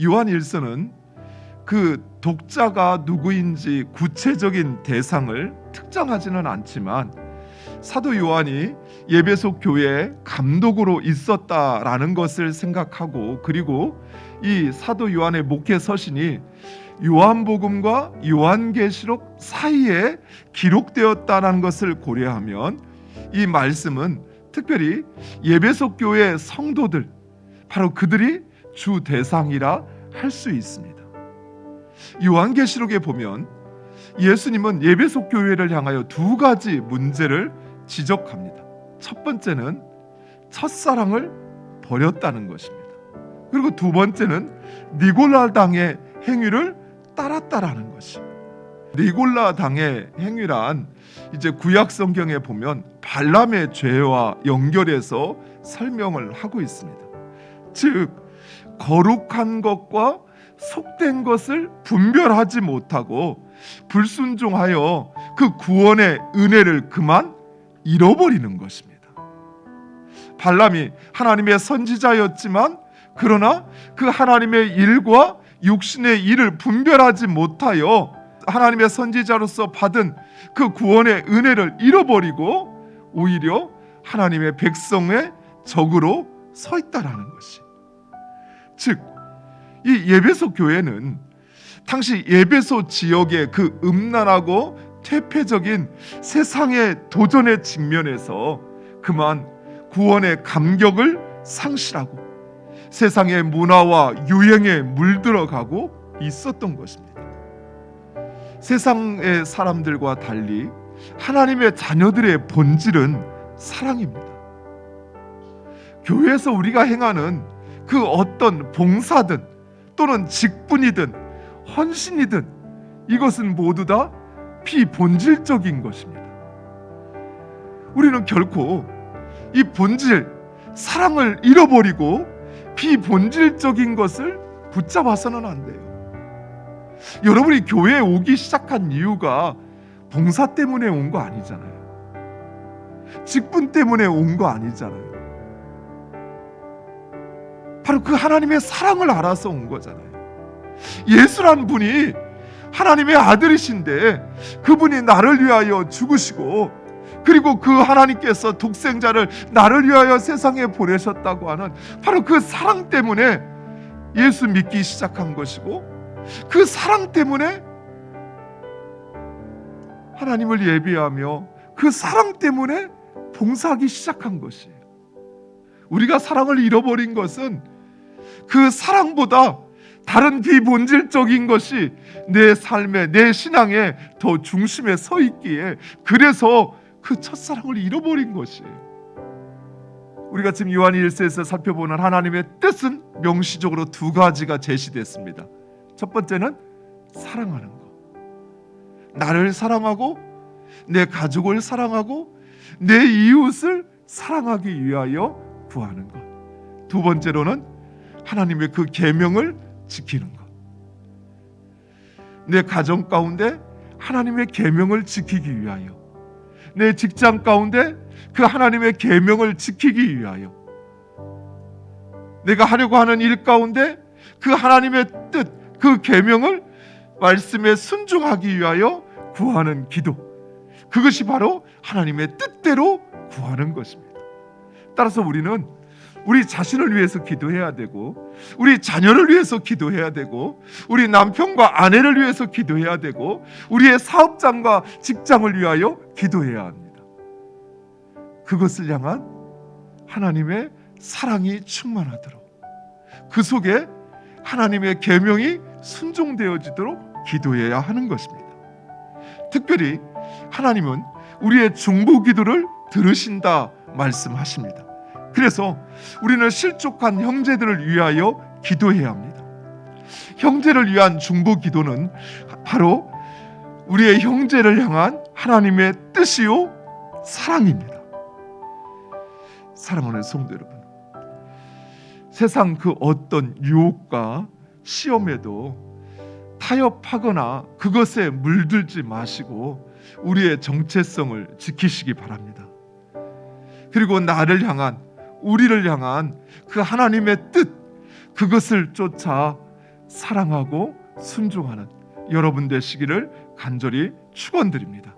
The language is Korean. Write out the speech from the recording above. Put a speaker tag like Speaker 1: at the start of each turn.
Speaker 1: 요한 1서는 그 독자가 누구인지 구체적인 대상을 특정하지는 않지만 사도 요한이 예배소 교회에 감독으로 있었다라는 것을 생각하고, 그리고 이 사도 요한의 목회 서신이 요한복음과 요한계시록 사이에 기록되었다는 것을 고려하면 이 말씀은 특별히 예배소 교회 성도들, 바로 그들이 주 대상이라 할 수 있습니다. 요한계시록에 보면 예수님은 예배소 교회를 향하여 두 가지 문제를 지적합니다. 첫 번째는 첫사랑을 버렸다는 것입니다. 그리고 두 번째는 니골라 당의 행위를 따랐다라는 것입니다. 니골라 당의 행위란 이제 구약 성경에 보면 발람의 죄와 연결해서 설명을 하고 있습니다. 즉 거룩한 것과 속된 것을 분별하지 못하고 불순종하여 그 구원의 은혜를 그만 잃어버리는 것입니다. 발람이 하나님의 선지자였지만 그러나 그 하나님의 일과 육신의 일을 분별하지 못하여 하나님의 선지자로서 받은 그 구원의 은혜를 잃어버리고 오히려 하나님의 백성의 적으로 서 있다라는 것이, 즉 이 예배소 교회는 당시 예배소 지역의 그 음란하고 퇴폐적인 세상의 도전의 직면에서 그만 구원의 감격을 상실하고 세상의 문화와 유행에 물들어가고 있었던 것입니다. 세상의 사람들과 달리 하나님의 자녀들의 본질은 사랑입니다. 교회에서 우리가 행하는 그 어떤 봉사든 또는 직분이든 헌신이든 이것은 모두 다 비본질적인 것입니다. 우리는 결코 이 본질, 사랑을 잃어버리고 비본질적인 것을 붙잡아서는 안 돼요. 여러분이 교회에 오기 시작한 이유가 봉사 때문에 온 거 아니잖아요. 직분 때문에 온 거 아니잖아요. 바로 그 하나님의 사랑을 알아서 온 거잖아요. 예수란 분이 하나님의 아들이신데 그분이 나를 위하여 죽으시고, 그리고 그 하나님께서 독생자를 나를 위하여 세상에 보내셨다고 하는 바로 그 사랑 때문에 예수 믿기 시작한 것이고, 그 사랑 때문에 하나님을 예배하며 그 사랑 때문에 봉사하기 시작한 것이에요. 우리가 사랑을 잃어버린 것은 그 사랑보다 다른 비본질적인 것이 내 삶에, 내 신앙에 더 중심에 서 있기에, 그래서 그 첫사랑을 잃어버린 것이에요. 우리가 지금 요한 1서에서 살펴보는 하나님의 뜻은 명시적으로 두 가지가 제시됐습니다. 첫 번째는 사랑하는 것, 나를 사랑하고 내 가족을 사랑하고 내 이웃을 사랑하기 위하여 구하는 것. 두 번째로는 하나님의 그 계명을 지키는 것. 내 가정 가운데 하나님의 계명을 지키기 위하여, 내 직장 가운데 그 하나님의 계명을 지키기 위하여, 내가 하려고 하는 일 가운데 그 하나님의 뜻, 그 계명을 말씀에 순종하기 위하여 구하는 기도, 그것이 바로 하나님의 뜻대로 구하는 것입니다. 따라서 우리는 우리 자신을 위해서 기도해야 되고, 우리 자녀를 위해서 기도해야 되고, 우리 남편과 아내를 위해서 기도해야 되고, 우리의 사업장과 직장을 위하여 기도해야 합니다. 그것을 향한 하나님의 사랑이 충만하도록, 그 속에 하나님의 계명이 순종되어지도록 기도해야 하는 것입니다. 특별히 하나님은 우리의 중보 기도를 들으신다 말씀하십니다. 그래서 우리는 실족한 형제들을 위하여 기도해야 합니다. 형제를 위한 중보 기도는 바로 우리의 형제를 향한 하나님의 뜻이요 사랑입니다. 사랑하는 성도 여러분, 세상 그 어떤 유혹과 시험에도 타협하거나 그것에 물들지 마시고 우리의 정체성을 지키시기 바랍니다. 그리고 나를 향한, 우리를 향한 그 하나님의 뜻, 그것을 쫓아 사랑하고 순종하는 여러분 되시기를 간절히 축원드립니다.